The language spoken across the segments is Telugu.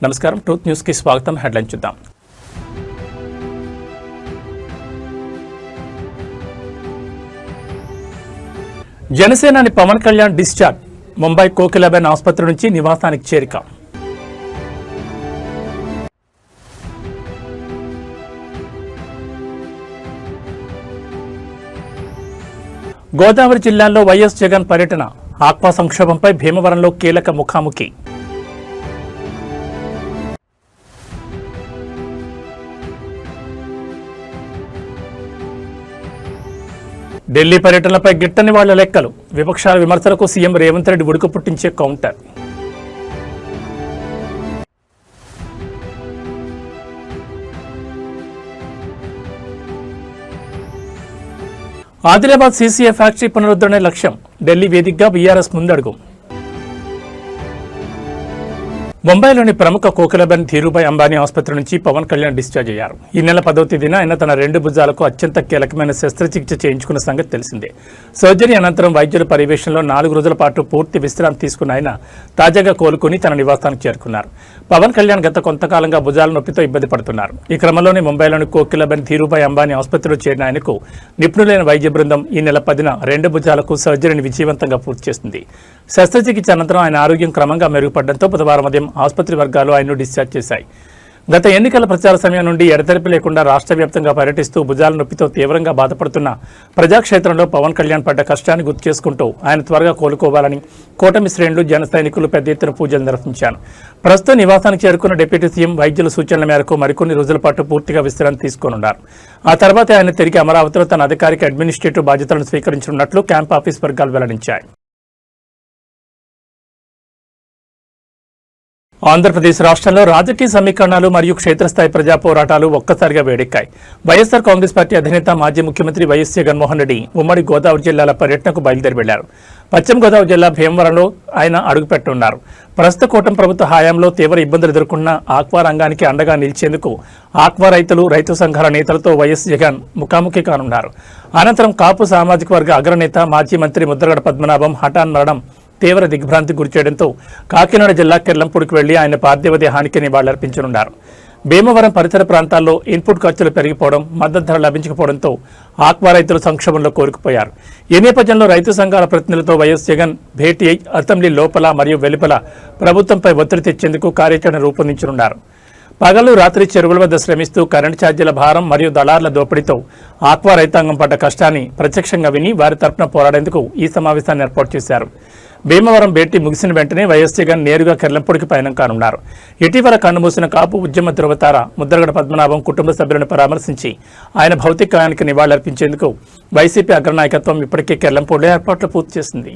నమస్కారం, ట్రూత్ న్యూస్ కి స్వాగతం. హెడ్లైన్ చూద్దాం. జనసేనాని పవన్ కళ్యాణ్ డిశ్చార్జ్. ముంబై కోకిలాబెన్ ఆసుపత్రి నుంచి నివాసానికి చేరిక. గోదావరి జిల్లాలో వైఎస్ జగన్ పర్యటన. ఆక్వా సంక్షోభంపై భీమవరంలో కీలక ముఖాముఖి. ఢిల్లీ పర్యటనలపై గిట్టని వాళ్ల లెక్కలు. విపక్షాల విమర్శలకు సీఎం రేవంత్ రెడ్డి ఉడుకు పుట్టించే కౌంటర్. ఆదిలాబాద్ సీసీఏ ఫ్యాక్టరీ పునరుద్ధరణ లక్ష్యం. ఢిల్లీ వేదికగా బీఆర్ఎస్ ముందడుగు. ముంబైలోని ప్రముఖ కోకిలాబెన్ ధీరుభాయ్ అంబానీ ఆసుపత్రి నుంచి పవన్ కళ్యాణ్ డిశ్చార్జ్ అయ్యారు. ఈ నెల 10వ తేదీన ఆయన తన 2 భుజాలకు అత్యంత కీలకమైన శస్త్రచికిత్స చేయించుకున్న సంగతి తెలిసిందే. సర్జరీ అనంతరం వైద్యుల పర్యవేక్షణలో 4 రోజుల పాటు పూర్తి విశ్రాంతి తీసుకున్న ఆయన తాజాగా కోలుకుని తన నివాసానికి చేరుకున్నారు. పవన్ కళ్యాణ్ గత కొంతకాలంగా భుజాల నొప్పితో ఇబ్బంది పడుతున్నారు. ఈ క్రమంలోనే ముంబైలోని కోకిలాబెన్ ధీరుభాయ్ అంబానీ ఆసుపత్రిలో చేరిన ఆయనకు నిపుణులైన వైద్య బృందం ఈ నెల 10న 2 భుజాలకు సర్జరీని విజయవంతంగా పూర్తి చేస్తుంది. శస్త్రచికిత్స అనంతరం ఆయన ఆరోగ్యం క్రమంగా మెరుగుపడడంతో బుధవారం ఉదయం ఆసుపత్రి వర్గాలు ఆయన్ను డిశ్చార్జ్ చేశాయి. గత ఎన్నికల ప్రచార సమయం నుండి ఎడతెరిపి లేకుండా రాష్ట్ర వ్యాప్తంగా పర్యటిస్తూ భుజాల నొప్పితో తీవ్రంగా బాధపడుతున్న ప్రజాక్షేత్రంలో పవన్ కళ్యాణ్ పడ్డ కష్టాన్ని గుర్తు చేసుకుంటూ ఆయన త్వరగా కోలుకోవాలని కూటమి శ్రేణులు, జన సైనికులు పెద్ద ఎత్తున పూజలు నిర్వహించారు. ప్రస్తుతం నివాసానికి చేరుకున్న డిప్యూటీ సీఎం వైద్యుల సూచనల మేరకు మరికొన్ని రోజుల పాటు పూర్తిగా విశ్రాంతి తీసుకోనున్నారు. ఆ తర్వాత ఆయన తిరిగి అమరావతిలో తన అధికారిక అడ్మినిస్ట్రేటివ్ బాధ్యతలను స్వీకరించనున్నట్లు క్యాంప్ ఆఫీస్ వర్గాలు వెల్లడించాయి. ఆంధ్రప్రదేశ్ రాష్ట్రంలో రాజకీయ సమీకరణాలు మరియు క్షేత్రస్థాయి ప్రజా పోరాటాలు ఒక్కసారిగా వేడెక్కాయి. వైఎస్ఆర్ కాంగ్రెస్ పార్టీ అధినేత మాజీ ముఖ్యమంత్రి వైఎస్ జగన్మోహన్ రెడ్డి ఉమ్మడి గోదావరి జిల్లాల పర్యటనకు బయలుదేరి వెళ్లారు. పశ్చిమ గోదావరి జిల్లా భీమవరంలో ఆయన అడుగుపెట్టనున్నారు. ప్రస్తుత కూటమి ప్రభుత్వ హయాంలో తీవ్ర ఇబ్బందులు ఎదుర్కొన్న ఆక్వా రంగానికి అండగా నిలిచేందుకు ఆక్వా రైతులు, రైతు సంఘాల నేతలతో వైఎస్ జగన్ ముఖాముఖి కానున్నారు. అనంతరం కాపు సామాజిక వర్గ అగ్రనేత మాజీ మంత్రి ముద్రగడ పద్మనాభం హఠాన్ మరణం తీవ్ర దిగ్భ్రాంతికి గురిచేయడంతో కాకినాడ జిల్లా కిర్లంపూడికి వెళ్లి ఆయన పార్థివ దేహానికి నివాళులర్పించనున్నారు. భీమవరం పరిసర ప్రాంతాల్లో ఇన్పుట్ ఖర్చులు పెరిగిపోవడం, మద్దతు ధర లభించకపోవడంతో ఆక్వా రైతులు సంక్షోభంలో కోరుకుపోయారు. ఈ నేపథ్యంలో రైతు సంఘాల ప్రతినిధులతో వైఎస్ జగన్ భేటీ అయి అసెంబ్లీ లోపల మరియు వెలుపల ప్రభుత్వంపై ఒత్తిడి తెచ్చేందుకు కార్యాచరణ రూపొందించనున్నారు. పగలు రాత్రి చెరువుల వద్ద శ్రమిస్తూ కరెంటు ఛార్జీల భారం మరియు దళార్ల దోపిడీతో ఆక్వా రైతాంగం పడ్డ కష్టాన్ని ప్రత్యక్షంగా విని వారి తరపున పోరాడేందుకు ఈ సమావేశాన్ని ఏర్పాటు చేశారు. భీమవరం భేటీ ముగిసిన వెంటనే వైఎస్ జగన్ నేరుగా కిర్లంపూడికి పయనం కానున్నారు. ఇటీవల కన్నుమూసిన కాపు ఉద్యమ ధృవతార ముద్రగడ పద్మనాభం కుటుంబ సభ్యులను పరామర్శించి ఆయన భౌతికాయానికి నివాళులర్పించేందుకు వైసీపీ అగ్రనాయకత్వం ఇప్పటికే కిర్లంపూడిలో ఏర్పాట్లు పూర్తి చేసింది.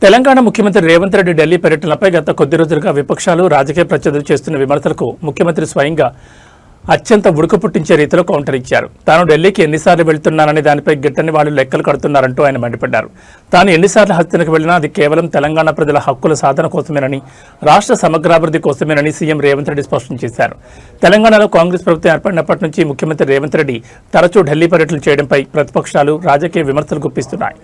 తెలంగాణ ముఖ్యమంత్రి రేవంత్ రెడ్డి ఢిల్లీ పర్యటనలపై గత కొద్ది రోజులుగా విపక్షాలు, రాజకీయ ప్రత్యర్థులు చేస్తున్న విమర్శలకు ముఖ్యమంత్రి స్వయంగా అత్యంత ఉడుకు పుట్టించే రీతిలో కౌంటర్ ఇచ్చారు. తాను ఢిల్లీకి ఎన్నిసార్లు వెళ్తున్నానని దానిపై గిట్టని వాళ్ళు లెక్కలు కడుతున్నారంటూ ఆయన మండిపడ్డారు. తాను ఎన్నిసార్లు హస్తనకు వెళ్లినా అది కేవలం తెలంగాణ ప్రజల హక్కుల సాధన కోసమేనని, రాష్ట్ర సమగ్రాభివృద్ధి కోసమేనని సీఎం రేవంత్ రెడ్డి స్పష్టం చేశారు. తెలంగాణలో కాంగ్రెస్ ప్రభుత్వం ఏర్పడినప్పటి నుంచి ముఖ్యమంత్రి రేవంత్ రెడ్డి తరచూ ఢిల్లీ పర్యటనలు చేయడంపై ప్రతిపక్షాలు, రాజకీయ విమర్శలు గుప్పిస్తున్నాయి.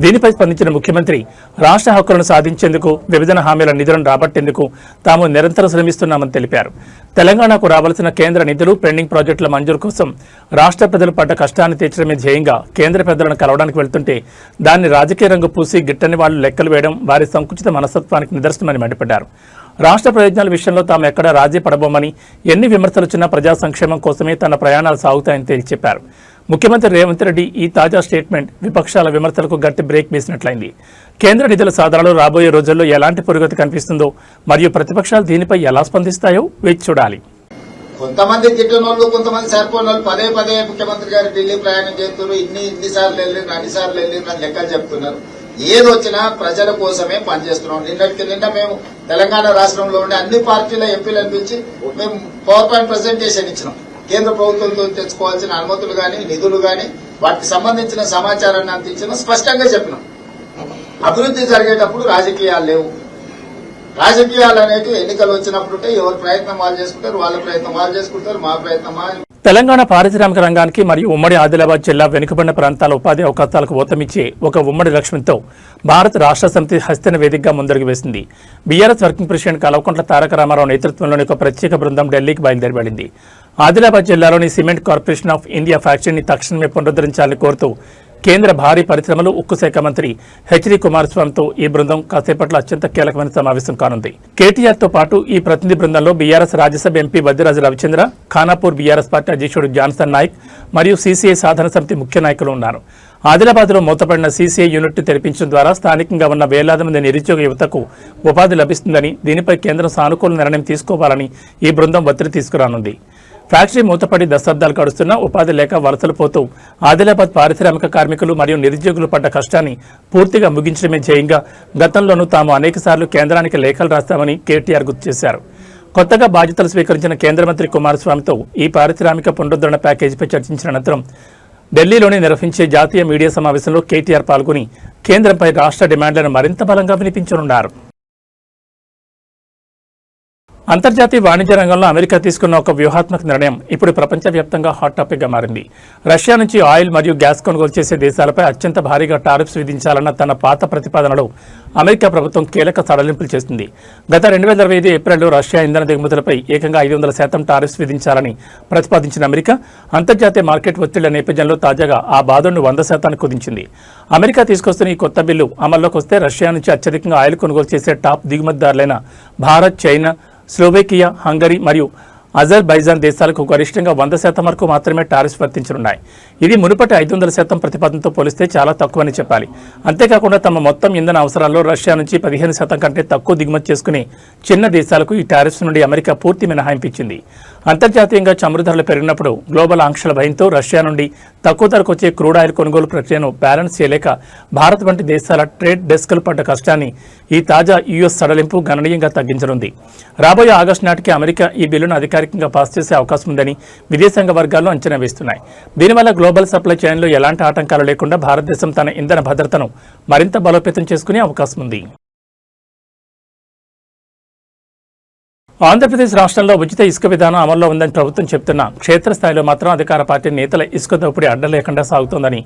దీనిపై స్పందించిన ముఖ్యమంత్రి రాష్ట్ర హక్కులను సాధించేందుకు, విభజన హామీల నిధులను రాబట్టేందుకు తాము నిరంతరం శ్రమిస్తున్నామని తెలిపారు. తెలంగాణకు రావాల్సిన కేంద్ర నిధులు, పెండింగ్ ప్రాజెక్టుల మంజూరు కోసం రాష్ట్ర ప్రజలు పడ్డ కష్టాన్ని తీర్చడమే ధ్యేయంగా కేంద్ర పెద్దలను కలవడానికి వెళ్తుంటే దాన్ని రాజకీయ రంగు పూసి గిట్టని వాళ్ళు లెక్కలు వేయడం వారి సంకుచిత మనస్తత్వానికి నిదర్శనమని మండిపడ్డారు. రాష్ట్ర ప్రయోజనాల విషయంలో తాము ఎక్కడా రాజీ పడబోమని, ఎన్ని విమర్శలుచ్చినా ప్రజా సంక్షేమం కోసమే తన ప్రయాణాలు సాగుతాయని తేల్చి చెప్పారు. ముఖ్యమంత్రి రేవంత్ రెడ్డి ఈ తాజా స్టేట్మెంట్ విపక్షాల విమర్శలకు గట్టి బ్రేక్ వేసినట్లయింది. కేంద్ర నిధుల సాధనలో రాబోయే రోజుల్లో ఎలాంటి పురోగతి కనిపిస్తుందో మరియు ప్రతిపక్షాలు దీనిపై ఎలా స్పందిస్తాయో వేచి చూడాలి. కొంతమంది తిట్టినోళ్ళు, కొంతమంది సరిపోయిన వాళ్ళు పదే పదే ముఖ్యమంత్రి గారు ఢిల్లీ ప్రయాణం చేస్తున్నారు, ఇన్నిసార్లు వెళ్ళిండ్రు, అన్నిసార్లు వెళ్ళిండ్రు అని లెక్కలు చెప్తున్నారు. ఏది వచ్చినా ప్రజల కోసమే పనిచేస్తున్నాం. నిన్న మేము తెలంగాణ రాష్ట్రంలో ఉండే అన్ని పార్టీల ఎంపీలను పిలిచి మేము పవర్ పాయింట్ ప్రజెంటేషన్ ఇచ్చినాం. కేంద్ర ప్రభుత్వంతో తెచ్చుకోవాల్సిన అనుమతులు గాని నిధులు గాని వాటికి సంబంధించిన సమాచారాన్ని అందించిన స్పష్టంగా చెప్పినాం. అభివృద్ధి జరిగేటప్పుడు రాజకీయాలు లేవు. రాజకీయాలు అనేవి ఎన్నికలు వచ్చినప్పుడు ఎవరి ప్రయత్నం వాళ్ళు చేసుకుంటారు, వాళ్ళ ప్రయత్నం వాళ్ళు చేసుకుంటారు, మా ప్రయత్నం తెలంగాణ పారిశ్రామిక రంగానికి మరియు ఉమ్మడి ఆదిలాబాద్ జిల్లా వెనుకబడిన ప్రాంతాల ఉపాధి అవకాశాలకు ఊతమిచ్చే ఒక ఉమ్మడి లక్ష్యంతో భారత రాష్ట్ర సమితి హస్తిన వేదికగా ముందడుగు వేసింది. BRS working president Kalvakuntla Taraka Ramarao నేతృత్వంలోని ఒక ప్రత్యేక బృందం ఢిల్లీకి బయలుదేరి వెళ్లింది. ఆదిలాబాద్ జిల్లాలోని సిమెంట్ కార్పొరేషన్ ఆఫ్ ఇండియా ఫ్యాక్టరీని తక్షణమే పునరుద్ధరించాలని కోరుతూ కేంద్ర భారీ పరిశ్రమలు ఉక్కు శాఖ మంత్రి హెచ్డి కుమారస్వామితో ఈ బృందం కాసేపట్లో అత్యంత కీలకమైన సమావేశం కానుంది. కేటీఆర్ తో పాటు ఈ ప్రతినిధి బృందంలో BRS Rajya Sabha MP Vaddiraju Ravichandra, Khanapur BRS party అధ్యక్షుడు జాన్సన్ నాయక్ మరియు సీసీఐ సాధన సమితి ముఖ్య నాయకులు ఉన్నారు. ఆదిలాబాద్ లో మూతపడిన సీసీఐ యూనిట్ తెరిపించడం ద్వారా స్థానికంగా ఉన్న వేలాది మంది నిరుద్యోగ యువతకు ఉపాధి లభిస్తుందని, దీనిపై కేంద్రం సానుకూల నిర్ణయం తీసుకోవాలని ఈ బృందం ఒత్తిడి తీసుకురానుంది. ఫ్యాక్టరీ మూతపడి దశాబ్దాలు గడుస్తున్నా ఉపాధి లేక వలసలు పోతూ ఆదిలాబాద్ పారిశ్రామిక కార్మికులు మరియు నిరుద్యోగులు పడ్డ కష్టాన్ని పూర్తిగా ముగించడమే ధ్యేయంగా గతంలోనూ తాము అనేకసార్లు కేంద్రానికి లేఖలు రాస్తామని కేటీఆర్ గుర్తు చేశారు. కొత్తగా బాధ్యతలు స్వీకరించిన కేంద్ర మంత్రి కుమారస్వామితో ఈ పారిశ్రామిక పునరుద్ధరణ ప్యాకేజీపై చర్చించిన అనంతరం ఢిల్లీలోని నిర్వహించే జాతీయ మీడియా సమావేశంలో కేటీఆర్ పాల్గొని కేంద్రంపై రాష్ట్ర డిమాండ్లను మరింత బలంగా వినిపించనున్నారు. అంతర్జాతీయ వాణిజ్య రంగంలో అమెరికా తీసుకున్న ఒక వ్యూహాత్మక నిర్ణయం ఇప్పుడు ప్రపంచవ్యాప్తంగా హాట్ టాపిక్ గా మారింది. రష్యా నుంచి ఆయిల్ మరియు గ్యాస్ కొనుగోలు చేసే దేశాలపై అత్యంత భారీగా టారిఫ్స్ విధించాలన్న తన పాత ప్రతిపాదనలో అమెరికా ప్రభుత్వం కీలక సడలింపులు చేసింది. గత 2025 ఏప్రిల్లో రష్యా ఇంధన దిగుమతులపై ఏకంగా 500% టారిఫ్స్ విధించాలని ప్రతిపాదించిన అమెరికా అంతర్జాతీయ మార్కెట్ ఒత్తిళ్ల నేపథ్యంలో తాజాగా ఆ బాధను 100% కుదించింది. అమెరికా తీసుకొస్తున్న ఈ కొత్త బిల్లు అమల్లోకి వస్తే రష్యా నుంచి అత్యధికంగా ఆయిల్ కొనుగోలు చేసే టాప్ దిగుమతిదారులైన భారత్, చైనా, స్లోవేకియా, హంగరీ మరియు అజర్బైజాన్ దేశాలకు గరిష్టంగా 100% వరకు మాత్రమే టారిఫ్స్ వర్తించనున్నాయి. ఇది మునుపటి 500% ప్రతిపాదనతో పోలిస్తే చాలా తక్కువని చెప్పాలి. అంతేకాకుండా తమ మొత్తం ఇంధన అవసరాల్లో రష్యా నుంచి 15% కంటే తక్కువ దిగుమతి చేసుకునే చిన్న దేశాలకు ఈ టారిఫ్స్ నుండి అమెరికా పూర్తి మినహాయింపు ఇచ్చింది. అంతర్జాతీయంగా చమురు ధరలు పెరిగినప్పుడు గ్లోబల్ ఆంక్షల భయంతో రష్యా నుండి తక్కువ ధరకు వచ్చే క్రూడ్ ఆయిల్ కొనుగోలు ప్రక్రియను బ్యాలెన్స్ చేయలేక భారత్ వంటి దేశాల ట్రేడ్ డెస్క్లు పడ్డ కష్టాన్ని ఈ తాజా యుఎస్ సడలింపు గణనీయంగా తగ్గించనుంది. రాబోయే ఆగస్టు నాటికి అమెరికా ఈ బిల్లును అధికారికంగా పాస్ చేసే అవకాశం ఉందని విదేశాంగ వర్గాలు అంచనా వేస్తున్నాయి. దీనివల్ల గ్లోబల్ సప్లై చైన్లో ఎలాంటి ఆటంకాలు లేకుండా భారతదేశం తన ఇంధన భద్రతను మరింత బలోపేతం చేసుకునే అవకాశం ఉంది. ఆంధ్రప్రదేశ్ రాష్ట్రంలో ఉచిత ఇసుక విధానం అమల్లో ఉందని ప్రభుత్వం చెబుతున్న క్షేత్రస్థాయిలో మాత్రం అధికార పార్టీ నేతల ఇసుక దోపిడీ అడ్డం లేకుండా సాగుతోందని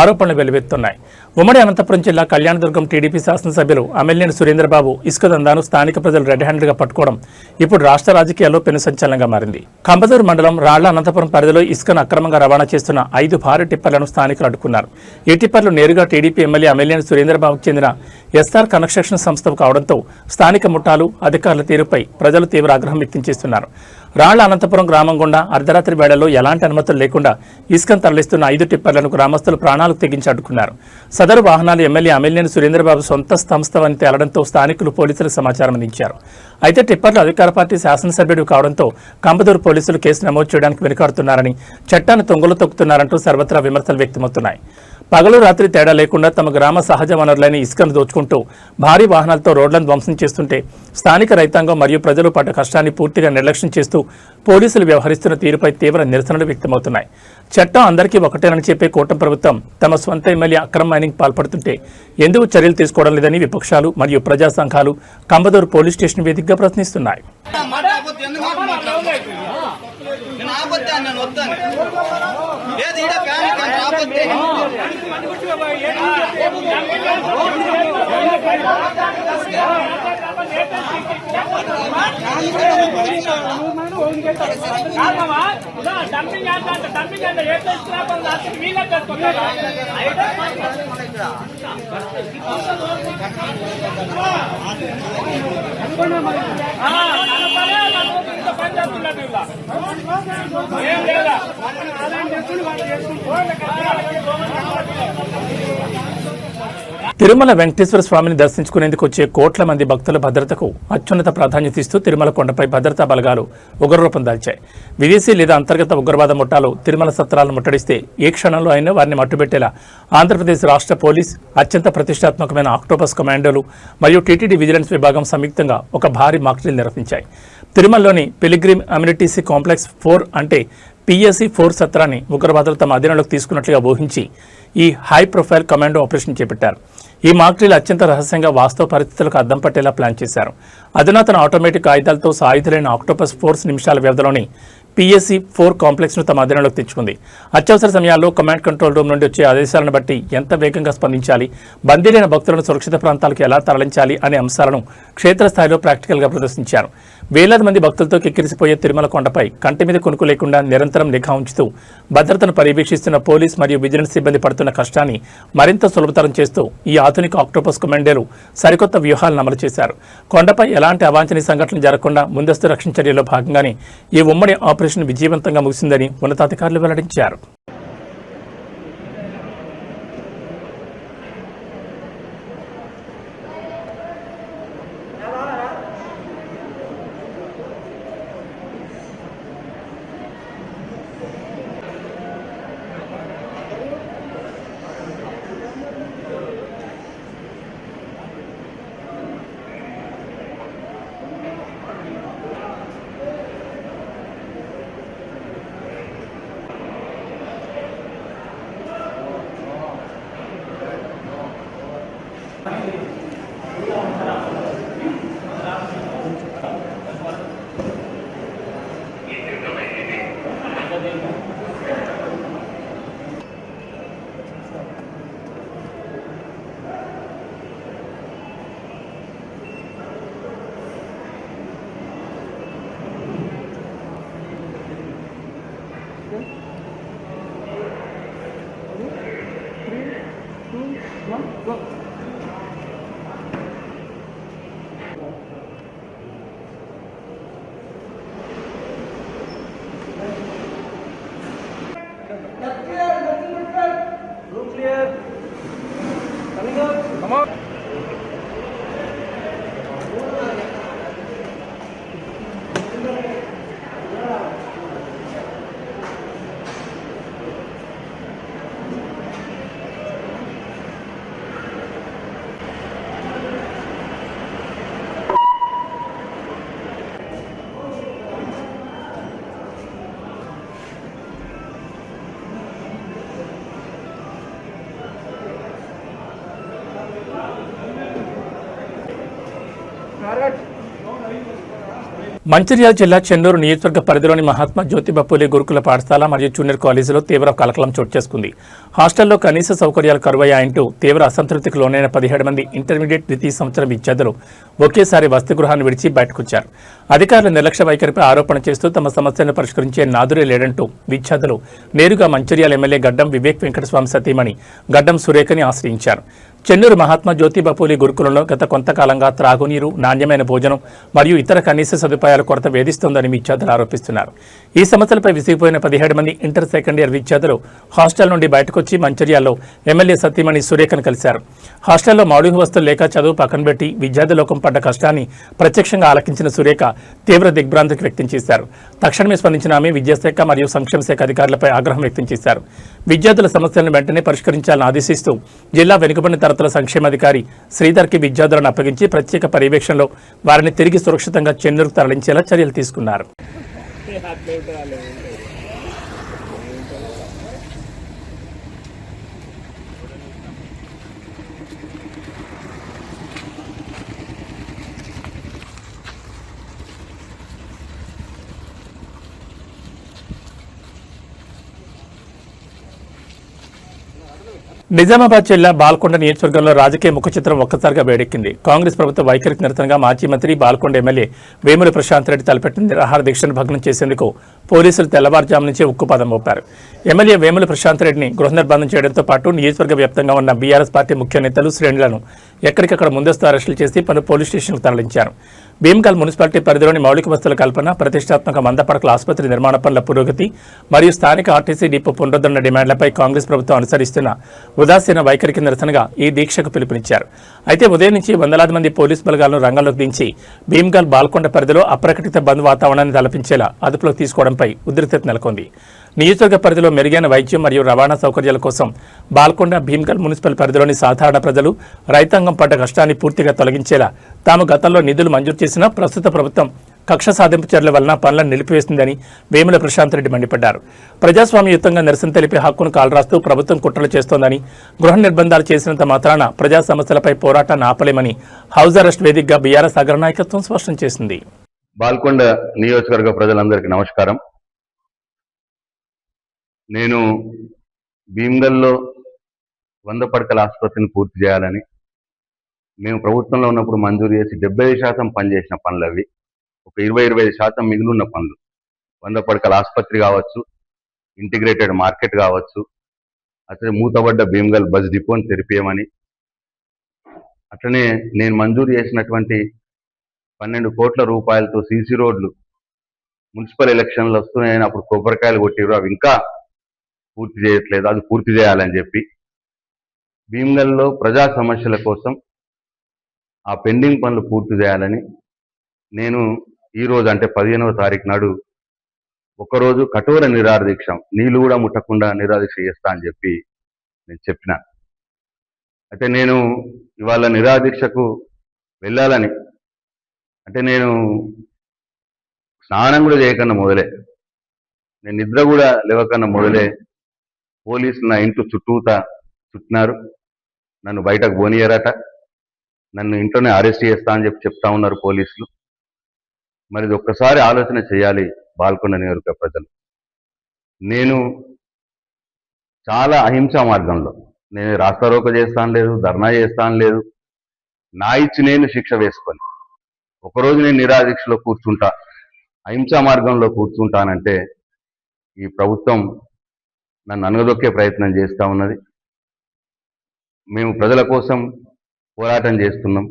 ఆరోపణలు వెలువెత్తున్నాయి. ఉమ్మడి అనంతపురం జిల్లా కళ్యాణదుర్గం టీడీపీ శాసనసభ్యులు అమ్మెల్యేని సురేంద్రబాబు ఇసుక దందాను స్థానిక ప్రజలు రెడ్ హ్యాండెడ్గా పట్టుకోవడం ఇప్పుడు రాష్ట్ర రాజకీయాల్లో పెను సంచలనంగా మారింది. కంబదూరు మండలం రాళ్ల అనంతపురం పరిధిలో ఇసుకను అక్రమంగా రవాణా చేస్తున్న 5 భారీ టిప్పర్లను స్థానికులు అడ్డుకున్నారు. ఈ టిప్పర్లు నేరుగా టీడీపీ ఎమ్మెల్యే అమ్మెల్యేని సురేంద్రబాబుకు చెందిన ఎస్ఆర్ కన్స్ట్రక్షన్ సంస్థకు కావడంతో స్థానిక ముఠాలు అధికారుల తీరుపై ప్రజలు తీవ్ర ఆగ్రహం వ్యక్తం చేస్తున్నారు. రాళ్ల అనంతపురం గ్రామం గుండా అర్ధరాత్రి వేళల్లో ఎలాంటి అనుమతులు లేకుండా ఇసుకను తరలిస్తున్న 5 టిప్పర్లను గ్రామస్తులు ప్రాణాలకు తెగించి అడ్డుకున్నారు. సదరు వాహనాలు ఎమ్మెల్యే అమ్మెల్యేని సురేంద్రబాబు సొంత సంస్థవని తేలడంతో స్థానికులు పోలీసులకు సమాచారం అందించారు. అయితే టిప్పర్లు అధికార పార్టీ శాసనసభ్యుడు కావడంతో కంబదూరు పోలీసులు కేసు నమోదు చేయడానికి వెనుకాడుతున్నారని, చట్టాన్ని తొంగలు తొక్కుతున్నారంటూ సర్వత్రా విమర్శలు వ్యక్తమవుతున్నాయి. పగలు రాత్రి తేడా లేకుండా తమ గ్రామ సహజ వనరులైన ఇసుకను దోచుకుంటూ భారీ వాహనాలతో రోడ్లను ధ్వంసం చేస్తుంటే స్థానిక రైతాంగం మరియు ప్రజలు పడ్డ కష్టాన్ని పూర్తిగా నిర్లక్ష్యం చేస్తూ పోలీసులు వ్యవహరిస్తున్న తీరుపై తీవ్ర నిరసనలు వ్యక్తమవుతున్నాయి. చట్టం అందరికీ ఒకటేనని చెప్పే కూటమి ప్రభుత్వం తమ స్వంత ఎమ్మెల్యే అక్రమ మైనింగ్ పాల్పడుతుంటే ఎందుకు చర్యలు తీసుకోవడం లేదని విపక్షాలు మరియు ప్రజా సంఘాలు కంబదూరు పోలీస్ స్టేషన్ వేదికగా ప్రశ్నిస్తున్నాయి. తిరుమల వెంకటేశ్వర స్వామిని దర్శించుకునేందుకు వచ్చే కోట్ల మంది భక్తుల భద్రతకు అత్యున్నత ప్రాధాన్యత ఇస్తూ తిరుమల కొండపై భద్రతా బలగాలు ఉగ్రరూపం దాల్చాయి. విదేశీ లేదా అంతర్గత ఉగ్రవాద ముఠాలు తిరుమల సత్రాలను ముట్టడిస్తే ఏ క్షణంలో అయినా వారిని మట్టుబెట్టేలా ఆంధ్రప్రదేశ్ రాష్ట్ర పోలీస్, అత్యంత ప్రతిష్టాత్మకమైన ఆక్టోపస్ కమాండోలు మరియు టీటీడీ విజిలెన్స్ విభాగం సంయుక్తంగా ఒక భారీ మాక్ డ్రిల్ నిర్వహించాయి. తిరుమలలోని పిలిగ్రిమ్ అమ్యూనిటీసీ కాంప్లెక్స్ 4 అంటే PSC 4 సత్రాన్ని ఉగ్రవాదులు తమ అధీనంలోకి తీసుకున్నట్లుగా ఊహించి ఈ హై ప్రొఫైల్ కమాండో ఆపరేషన్ చేపట్టారు. ఈ మాక్ డ్రిల్ అత్యంత రహస్యంగా వాస్తవ పరిస్థితులకు అద్దం పట్టేలా ప్లాన్ చేశారు. అధునాతన ఆటోమేటిక్ ఆయుధాలతో సాయుధులైన ఆక్టోపస్ 4 నిమిషాల వ్యవధిలోని PSC 4 కాంప్లెక్స్ను తమ అధీనంలోకి తెచ్చుకుంది. అత్యవసర సమయాల్లో కమాండ్ కంట్రోల్ రూమ్ నుండి వచ్చే ఆదేశాలను బట్టి ఎంత వేగంగా స్పందించాలి, బందీలైన భక్తులను సురక్షిత ప్రాంతాలకు ఎలా తరలించాలి అనే అంశాలను క్షేత్రస్థాయిలో ప్రాక్టికల్గా ప్రదర్శించారు. వేలాది మంది భక్తులతో కిక్కిరిసిపోయే తిరుమల కొండపై కంటి మీద కొనుక్కు లేకుండా నిరంతరం నిఘా ఉంచుతూ భద్రతను పర్యవేక్షిస్తున్న పోలీస్ మరియు విజిలెన్స్ సిబ్బంది పడుతున్న కష్టాన్ని మరింత సులభతరం చేస్తూ ఈ ఆధునిక ఆక్టోపస్ కమాండోలు సరికొత్త వ్యూహాలను అమలు చేశారు. కొండపై ఎలాంటి అవాంఛనీయ సంఘటనలు జరగకుండా ముందస్తు రక్షణ చర్యల్లో భాగంగానే ఈ ఉమ్మడి ఆపరేషన్ విజయవంతంగా ముగిసిందని ఉన్నతాధికారులు వెల్లడించారు. మంచిర్యాల జిల్లా చెన్నూరు నియోజకవర్గ పరిధిలోని మహాత్మా జ్యోతిబా పూలే గురుకుల పాఠశాల మరియు జూనియర్ కాలేజీలో తీవ్ర కలకలం చోటు చేసుకుంది. హాస్టల్లో కనీస సౌకర్యాలు కరువయ్యాయంటూ తీవ్ర అసంతృప్తికి లోనైన 17 మంది ఇంటర్మీడియట్ ద్వితీయ సంవత్సరం విద్యార్థులు ఒకేసారి వసతి గృహాన్ని విడిచి బయటకొచ్చారు. అధికారుల నిర్లక్ష్య వైఖరిపై ఆరోపణ చేస్తూ తమ సమస్యలను పరిష్కరించే నాదురే లేడంటూ విద్యార్థులు నేరుగా మంచిర్యాల ఎమ్మెల్యే గడ్డం వివేక్ వెంకటస్వామి సతీమణి గడ్డం సురేఖని ఆశ్రయించారు. చెన్నూరు మహాత్మా జ్యోతిబా పూలే గురుకులంలో గత కొంతకాలంగా త్రాగునీరు, నాణ్యమైన భోజనం మరియు ఇతర కనీస సదుపాయాల కొరత వేధిస్తోందని విద్యార్థులు ఆరోపిస్తున్నారు. ఈ సమస్యలపై విసిగిపోయిన 17 మంది ఇంటర్ సెకండ్ ఇయర్ విద్యార్థులు హాస్టల్ నుండి బయటకొచ్చి మంచిర్యాలలో ఎమ్మెల్యే సతీమణి సురేఖను కలిశారు. హాస్టల్లో మౌలిక వస్తువులు లేక చదువు పక్కన పెట్టి విద్యార్థి లోకం పడ్డ కష్టాన్ని ప్రత్యక్షంగా ఆలకించిన సురేఖ తీవ్ర దిగ్భ్రాంతికి వ్యక్తం చేశారు. తక్షణమే స్పందించిన ఆమె విద్యాశాఖ మరియు సంక్షేమ శాఖ అధికారులపై ఆగ్రహం వ్యక్తం చేశారు. విద్యార్థుల సమస్యలను వెంటనే పరిష్కరించాలని ఆదేశిస్తూ జిల్లా వెనుకబడిన తరగతుల సంక్షేమాధికారి శ్రీధర్కి విద్యార్థులను అప్పగించి ప్రత్యేక పర్యవేక్షణలో వారిని తిరిగి సురక్షితంగా చెన్నూరుకు తరలించేలా చర్యలు తీసుకున్నారు. నిజామాబాద్ జిల్లా బాల్కొండ నియోజకవర్గంలో రాజకీయ ముఖ చిత్రం ఒక్కసారిగా వేడెక్కింది. కాంగ్రెస్ ప్రభుత్వ వైఖరికి నిరసనగా మాజీ మంత్రి బాల్కొండ ఎమ్మెల్యే వేముల ప్రశాంత్ రెడ్డి తలపెట్టిన నిరాహార దీక్షను భగ్నం చేసేందుకు పోలీసులు తెల్లవారుజాము నుంచే ఉక్కుపాదం మోపారు. ఎమ్మెల్యే వేముల ప్రశాంత్ రెడ్డిని గృహ నిర్బంధం చేయడంతో పాటు నియోజకవర్గ వ్యాప్తంగా ఉన్న బీఆర్ఎస్ పార్టీ ముఖ్య నేతలు, శ్రేణులను ఎక్కడికక్కడ ముందస్తు అరెస్టులు చేసి పలు పోలీస్ స్టేషన్లకు తరలించారు. భీమ్గల్ మున్సిపాలిటీ పరిధిలోని మౌలిక వసతుల కల్పన, ప్రతిష్టాత్మక మందపడకల ఆసుపత్రి నిర్మాణ పనుల పురోగతి మరియు స్థానిక ఆర్టీసీ డిపో పునరుద్ధరణ డిమాండ్లపై కాంగ్రెస్ ప్రభుత్వం అనుసరిస్తున్న ఉదాసీన వైఖరికి నిరసనగా ఈ దీక్షకు పిలుపునిచ్చారు. అయితే ఉదయం నుంచి వందలాది మంది పోలీసు బలగాలను రంగంలోకి దించి భీమ్గల్ బాల్కొండ పరిధిలో అప్రకటిత బంద్ వాతావరణాన్ని తలపించేలా అదుపులోకి తీసుకోవడంపై ఉద్రిక్తత నెలకొంది. నియోజకవర్గ పరిధిలో మెరుగైన వైద్యం మరియు రవాణా సౌకర్యాల కోసం బాల్కొండ, భీమ్గల్ మున్సిపల్ పరిధిలోని సాధారణ ప్రజలు, రైతాంగం పడ్డ కష్టాన్ని పూర్తిగా తొలగించేలా తాము గతంలో నిధులు మంజూరు చేసిన ప్రస్తుత ప్రభుత్వం కక్ష సాధింపు చర్యల వలన పనులను నిలిపివేసిందని వేముల ప్రశాంత్ రెడ్డి మండిపడ్డారు. ప్రజాస్వామ్యయుతంగా నిరసన తెలిపే హక్కును కాలరాస్తూ ప్రభుత్వం కుట్రలు చేస్తోందని, గృహ నిర్బంధాలు చేసినంత మాత్రాన ప్రజా సమస్యలపై పోరాటాన్ని ఆపలేమని హౌస్ అరెస్ట్ వేదికగా బీఆర్ఎస్ అగ్రనాయకత్వం స్పష్టం చేసింది. బాల్కొండ నియోజకవర్గ ప్రజలందరికీ నమస్కారం. నేను భీమ్గల్లో 100 పడకల ఆసుపత్రిని పూర్తి చేయాలని మేము ప్రభుత్వంలో ఉన్నప్పుడు మంజూరు చేసి 75% పనిచేసిన పనులు అవి. ఒక 20-25% మిగిలిన పనులు, 100 పడకల ఆసుపత్రి కావచ్చు, ఇంటిగ్రేటెడ్ మార్కెట్ కావచ్చు, అట్లనే మూతబడ్డ భీమ్గల్ బస్ డిపోని తెరిపేయమని, అట్లనే నేను మంజూరు చేసినటువంటి 12 కోట్ల రూపాయలతో సీసీ రోడ్లు మున్సిపల్ ఎలక్షన్లు వస్తున్నాయని అప్పుడు కొబ్బరికాయలు కొట్టిరు, అవి ఇంకా పూర్తి చేయట్లేదు, అది పూర్తి చేయాలని చెప్పి భీమ్గల్లో ప్రజా సమస్యల కోసం ఆ పెండింగ్ పనులు పూర్తి చేయాలని నేను ఈరోజు అంటే 15వ తారీఖు నాడు ఒకరోజు కఠోర నిరాహార దీక్ష, నీళ్లు కూడా ముట్టకుండా నిరాహార దీక్ష చేస్తా అని చెప్పి నేను చెప్పిన. అయితే నేను ఇవాళ నిరాహార దీక్షకు వెళ్ళాలని అంటే నేను స్నానం కూడా చేయకన్నా మొదలే, నేను నిద్ర కూడా లేవకన్నా మొదలే పోలీసులు నా ఇంటి చుట్టినారు, నన్ను బయటకు పోనీయరట, నన్ను ఇంట్లోనే అరెస్ట్ చేస్తా అని చెప్తా ఉన్నారు పోలీసులు. మరి ఇది ఒక్కసారి ఆలోచన చేయాలి బాల్కొండ నియోజకవర్గ ప్రజలు. నేను చాలా అహింసా మార్గంలో, నేను రాస్తారోక చేస్తాను లేదు, ధర్నా చేస్తాను లేదు, నా ఇచ్చి నేను శిక్ష వేసుకొని ఒకరోజు నేను నిరాహార దీక్షలో కూర్చుంటా, అహింసా మార్గంలో కూర్చుంటానంటే ఈ ప్రభుత్వం నన్ను అనగదొక్కే ప్రయత్నం చేస్తూ ఉన్నది. మేము ప్రజల కోసం పోరాటం చేస్తున్నాం,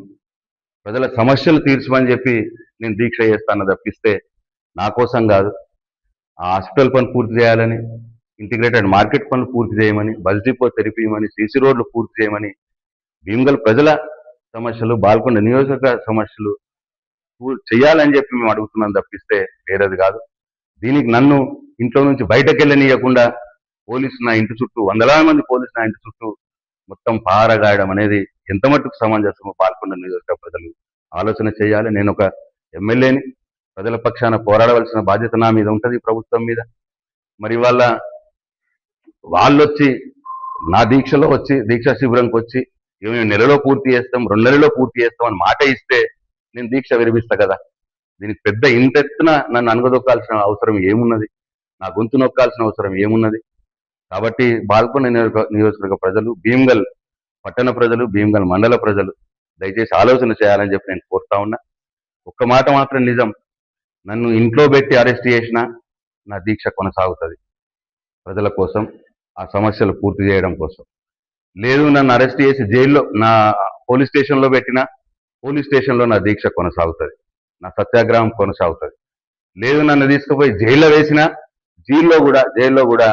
ప్రజల సమస్యలు తీర్చమని చెప్పి నేను దీక్ష చేస్తాను తప్పిస్తే నా కోసం కాదు. ఆ హాస్పిటల్ పని పూర్తి చేయాలని, ఇంటిగ్రేటెడ్ మార్కెట్ పనులు పూర్తి చేయమని, బస్ డిపో తెరిపియమని, సీసీ రోడ్లు పూర్తి చేయమని, భీమ్గల్ ప్రజల సమస్యలు, బాల్కొండ నియోజకవర్గ సమస్యలు చేయాలని చెప్పి మేము అడుగుతున్నాం తప్పిస్తే వేరేది కాదు. దీనికి నన్ను ఇంట్లో నుంచి బయటకు వెళ్ళనీయకుండా పోలీసు నా ఇంటి చుట్టూ, వందలాది మంది పోలీసు నా ఇంటి చుట్టూ మొత్తం పారగాయడం అనేది ఎంత మట్టుకు సమంజసమో బాల్కొండ నియోజకవర్గ ప్రజలు ఆలోచన చేయాలి. నేను ఒక ఎమ్మెల్యేని, ప్రజల పక్షాన పోరాడవలసిన బాధ్యత నా మీద ఉంటుంది, ప్రభుత్వం మీద. మరి వాళ్ళు వచ్చి నా దీక్షలో వచ్చి, దీక్షా శిబిరంకి వచ్చి మేము నెలలో పూర్తి చేస్తాం, 2 నెలల్లో పూర్తి చేస్తాం అని మాట ఇస్తే నేను దీక్ష విరమిస్తా కదా. దీనికి పెద్ద ఇంతెత్తున నన్ను అనగదొక్కాల్సిన అవసరం ఏమున్నది, నా గొంతు నొక్కాల్సిన అవసరం ఏమున్నది? కాబట్టి బాల్కొండ నియోజకవర్గ ప్రజలు, భీమ్గల్ పట్టణ ప్రజలు, భీమ్గల్ మండల ప్రజలు దయచేసి ఆలోచన చేయాలని చెప్పి నేను కోరుతా ఉన్నా. ఒక్క మాట మాత్రం నిజం, నన్ను ఇంట్లో పెట్టి అరెస్ట్ చేసినా నా దీక్ష కొనసాగుతుంది ప్రజల కోసం, ఆ సమస్యలు పూర్తి చేయడం కోసం. లేదు నన్ను అరెస్ట్ చేసి జైల్లో, నా పోలీస్ స్టేషన్లో పెట్టినా పోలీస్ స్టేషన్లో నా దీక్ష కొనసాగుతుంది, నా సత్యాగ్రహం కొనసాగుతుంది. లేదు నన్ను తీసుకుపోయి జైల్లో వేసినా జైల్లో కూడా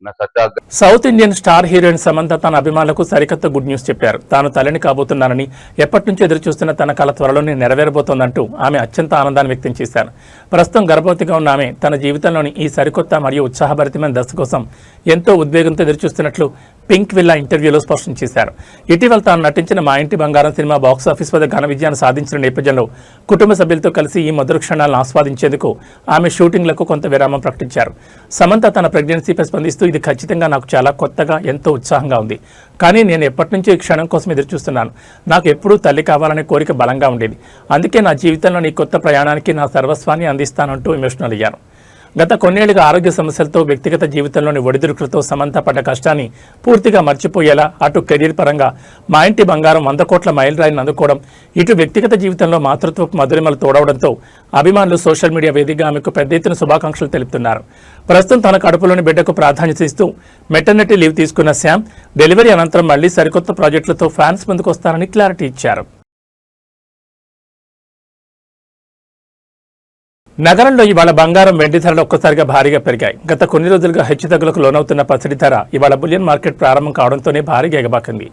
నా సత్యాగ్రహం. South Indian star heroine Samantha తన అభిమానులకు సరికొత్త గుడ్ న్యూస్ చెప్పారు. తాను తల్లిని కాబోతున్నానని, ఎప్పటి నుంచో ఎదురుచూస్తున్న తన కల త్వరలోనే నెరవేరబోతోందంటూ ఆమె అత్యంత ఆనందాన్ని వ్యక్తం చేశారు. ప్రస్తుతం గర్భవతిగా ఉన్న ఆమె తన జీవితంలోని ఈ సరికొత్త మరియు ఉత్సాహభరితమైన దశ కోసం ఎంతో ఉద్వేగంతో ఎదురుచూస్తున్నట్లు పింక్ విల్లా ఇంటర్వ్యూలో స్పష్టం చేశారు. ఇటీవల తాను నటించిన మా ఇంటి బంగారం సినిమా బాక్సాఫీస్ వద్ద ఘన విజయాన్ని సాధించిన నేపథ్యంలో కుటుంబ సభ్యులతో కలిసి ఈ మధుర క్షణాలను ఆస్వాదించేందుకు ఆమె షూటింగ్లకు కొంత విరామం ప్రకటించారు. సమంత తన ప్రెగ్నెన్సీపై స్పందిస్తూ, ఇది ఖచ్చితంగా నాకు చాలా కొత్తగా, ఎంతో ఉత్సాహంగా ఉంది. కానీ నేను ఎప్పటి నుంచో ఈ క్షణం కోసం ఎదురుచూస్తున్నాను. నాకు ఎప్పుడూ తల్లి కావాలనే కోరిక బలంగా ఉండేది. అందుకే నా జీవితంలో ఈ కొత్త ప్రయాణానికి నా సర్వస్వాన్ని అందిస్తానంటూ ఎమోషనల్ అయ్యారు. గత కొన్నేళ్లుగా ఆరోగ్య సమస్యలతో, వ్యక్తిగత జీవితంలోని ఒడిదుడుకులతో సమంత పడ్డ కష్టాన్ని పూర్తిగా మర్చిపోయేలా అటు కెరీర్ పరంగా మా ఇంటి బంగారం 100 కోట్ల మైలురాయిని అందుకోవడం, ఇటు వ్యక్తిగత జీవితంలో మాతృత్వపు మధురిమలు తోడవడంతో అభిమానులు సోషల్ మీడియా వేదికగా ఆమెకు పెద్ద ఎత్తున శుభాకాంక్షలు తెలుపుతున్నారు. ప్రస్తుతం తన కడుపులోని బిడ్డకు ప్రాధాన్యత ఇస్తూ మెటర్నిటీ లీవ్ తీసుకున్న శ్యామ్ డెలివరీ అనంతరం మళ్లీ సరికొత్త ప్రాజెక్టులతో ఫ్యాన్స్ ముందుకు వస్తారని క్లారిటీ ఇచ్చారు. నగరంలో ఇవాళ బంగారం వెండి ధరలు ఒక్కసారిగా భారీగా పెరిగాయి. గత కొన్ని రోజులుగా హెచ్చుతగ్గులకు లోనవుతున్న పసిడి ధర ఇవాళ బులియన్ మార్కెట్ ప్రారంభం కావడంతోనే భారీగా ఎగబాకింది.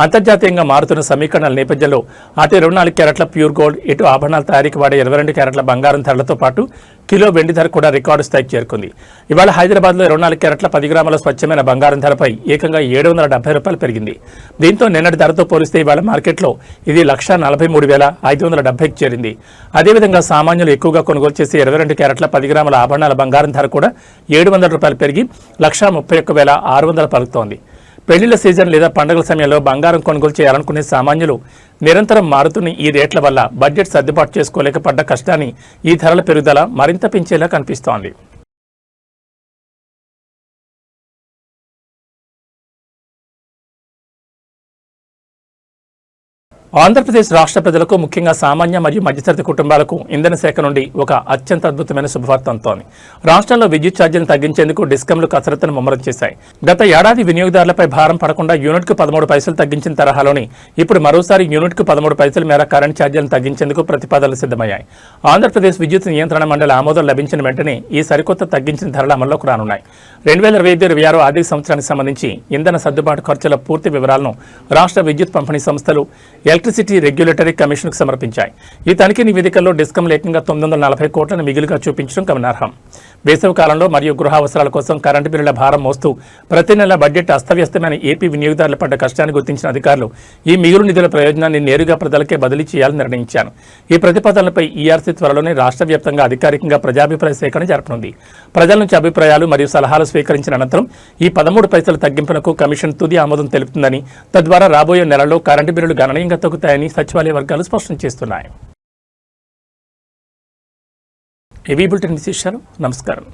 అంతర్జాతీయంగా మారుతున్న సమీకరణల నేపథ్యంలో అటు 24 క్యారెట్ల ప్యూర్ గోల్డ్, ఇటు ఆభరణాల తయారీకి వాడే 22 క్యారెట్ల బంగారం ధరలతో పాటు కిలో వెండి ధర కూడా రికార్డు స్థాయికి చేరుకుంది. ఇవాళ హైదరాబాద్లో 24 క్యారెట్ల 10 గ్రాముల స్వచ్ఛమైన బంగారం ధరపై ఏకంగా ₹770 పెరిగింది. దీంతో నిన్నటి ధరతో పోలిస్తే ఇవాళ మార్కెట్లో ఇది 1,43,570కి చేరింది. అదేవిధంగా సామాన్యులు ఎక్కువగా కొనుగోలు చేసే 22 క్యారెట్ల 10 గ్రాముల ఆభరణాల బంగారం ధర కూడా ₹700 పెరిగి 1,31,600 పలుకుతోంది. పెళ్లిళ్ల సీజన్ లేదా పండుగల సమయంలో బంగారం కొనుగోలు చేయాలనుకునే సామాన్యులు నిరంతరం మారుతున్న ఈ రేట్ల వల్ల బడ్జెట్ సర్దుబాటు చేసుకోలేక పడ్డ కష్టాన్ని ఈ ధరల పెరుగుదల మరింత పెంచేలా కనిపిస్తోంది. ఆంధ్రప్రదేశ్ రాష్ట్ర ప్రజలకు, ముఖ్యంగా సామాన్య మరియు మధ్యతరగతి కుటుంబాలకు ఇంధన శాఖ నుండి ఒక అత్యంత అద్భుతమైన శుభవార్త అందుతోంది. రాష్ట్రంలో విద్యుత్ ఛార్జీలను తగ్గించేందుకు డిస్కంలు కసరత్తును ముమ్మరం చేశాయి. గత ఏడాది వినియోగదారులపై భారం పడకుండా యూనిట్కు 13 పైసలు తగ్గించిన తరహాలోని ఇప్పుడు మరోసారి యూనిట్కు 13 పైసల మేర కరెంట్ ఛార్జీలను తగ్గించేందుకు ప్రతిపాదనలు సిద్ధమయ్యాయి. ఆంధ్రప్రదేశ్ విద్యుత్ నియంత్రణ మండలి ఆమోదం లభించిన వెంటనే ఈ సరికొత్త తగ్గించిన ధరలు అమల్లోకి రానున్నాయి. 2025-26 ఆర్థిక సంవత్సరానికి సంబంధించి ఇంధన సర్దుబాటు ఖర్చుల పూర్తి వివరాలను రాష్ట్ర విద్యుత్ పంపిణీ సంస్థలు ఎలక్ట్రిసిటీ రెగ్యులేటరీ కమిషన్కు సమర్పించాయి. ఈ తనిఖీ నివేదికల్లో డిస్కం ఏకంగా 940 కోట్లను మిగులుగా చూపించడం గమనార్హం. వేసవి కాలంలో మరియు గృహ అవసరాల కోసం కరెంటు బిల్లుల భారం మోస్తూ ప్రతి నెల బడ్జెట్ అస్తవ్యస్తమైన ఏపీ వినియోగదారులు పడ్డ కష్టాన్ని గుర్తించిన అధికారులు ఈ మిగులు నిధుల ప్రయోజనాన్ని నేరుగా ప్రజలకే బదిలీ చేయాలని నిర్ణయించారు. ఈ ప్రతిపాదనలపై ఈఆర్సీ త్వరలోనే రాష్ట్ర వ్యాప్తంగా అధికారికంగా ప్రజాభిప్రాయ సేకరణ జరపనుంది. ప్రజల నుంచి అభిప్రాయాలు మరియు సలహాలు స్వీకరించిన అనంతరం ఈ 13 పైసల తగ్గింపునకు కమిషన్ తుది ఆమోదం తెలుపుతుందని, తద్వారా రాబోయే నెలల్లో కరెంటు బిల్లులు గణనీయంగా తగ్గుతాయని సచివాలయ వర్గాలు స్పష్టం చేస్తున్నాయి. ఏవీ బులెటిన్ విశేషాలు. నమస్కారం.